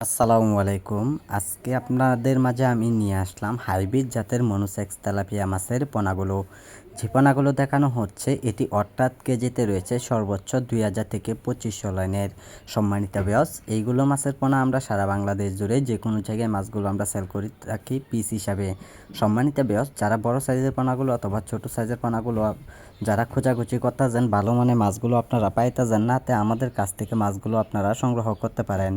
আসসালামু আলাইকুম। আজকে আপনাদের মাঝে আমি নিয়ে আসলাম হাইব্রিড জাতের মনোসেক্স তেলাপিয়া মাছের পোনাগুলো। যে পোনাগুলো দেখানো হচ্ছে এটি অর্থাৎ কেজিতে রয়েছে সর্বোচ্চ ২০০০ থেকে ২৫০০ লাইনের। সম্মানিত ভিউয়ার্স, এইগুলো মাছের পোনা আমরা সারা বাংলাদেশ জুড়ে যে কোনো জায়গায় মাছগুলো আমরা সেল করে থাকি পিস হিসাবে। সম্মানিত ভিউয়ার্স, যারা বড় সাইজের পোনাগুলো অথবা ছোট সাইজের পোনাগুলো যারা খোঁজাখুঁজি করতেছেন ভালো মানের মাছগুলো আপনারা পাইতেছেন না, তে আমাদের কাছ থেকে মাছগুলো আপনারা সংগ্রহ করতে পারেন।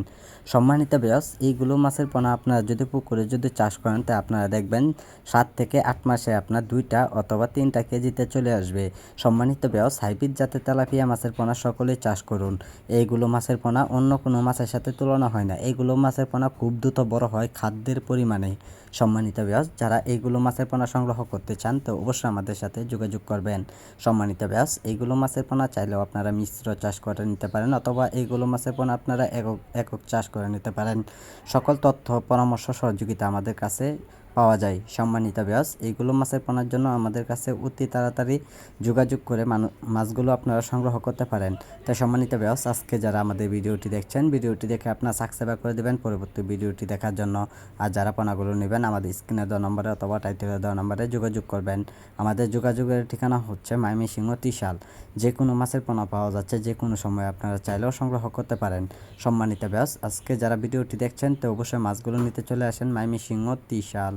সম্মানিত ভিউয়ার্স, এইগুলো মাছের পোনা আপনারা যদি পুকুরে যদি চাষ করেন তা আপনারা দেখবেন ৭ থেকে ৮ মাসে আপনার ২টা অথবা ৩টা কেজিতে চলে আসবে। সম্মানিত ভিউয়ার্স, হাইব্রিড জাতের তেলাপিয়া মাছের পোনা সকলেই চাষ করুন। এইগুলো মাছের পোনা অন্য কোনো মাছের সাথে তুলনা হয় না। এইগুলো মাছের পোনা খুব দ্রুত বড় হয় খাদ্যের পরিমাণে। সম্মানিত ভিউয়ার্স, যারা এইগুলো মাছের পোনা সংগ্রহ করতে চান তো অবশ্যই আমাদের সাথে যোগাযোগ করবেন। সম্মানিত ভিউয়ার্স, এইগুলো মাছের পোনা চাইলেও আপনারা মিশ্র চাষ করে নিতে পারেন অথবা এইগুলো মাছের পোনা আপনারা একক একক চাষ করে নিতে পারেন। সকল তথ্য পরামর্শ সহযোগিতা আমাদের কাছে পাওয়া যায়। সম্মানিত ভিউয়ার্স, এইগুলো মাছের পোনার জন্য আমাদের কাছে অতি তাড়াতাড়ি যোগাযোগ করে মাছগুলো আপনারা সংগ্রহ করতে পারেন। তাই সম্মানিত ভিউয়ার্স, আজকে যারা আমাদের ভিডিওটি দেখছেন ভিডিওটি দেখে আপনারা সাবস্ক্রাইব করে দেবেন পরবর্তী ভিডিওটি দেখার জন্য। আর যারা পোনাগুলো নেবেন আমাদের স্ক্রিনে দেওয়া নম্বরে অথবা টাইটেলে দেওয়া নম্বরে যোগাযোগ করবেন। আমাদের যোগাযোগের ঠিকানা হচ্ছে ময়মনসিংহ ত্রিশাল। যে কোনো মাছের পোনা পাওয়া যাচ্ছে, যে কোনো সময় আপনারা চাইলেও সংগ্রহ করতে পারেন। সম্মানিত ভিউয়ার্স, আজকে যারা ভিডিওটি দেখছেন তো অবশ্যই মাছগুলো নিতে চলে আসেন ময়মনসিংহ ত্রিশাল।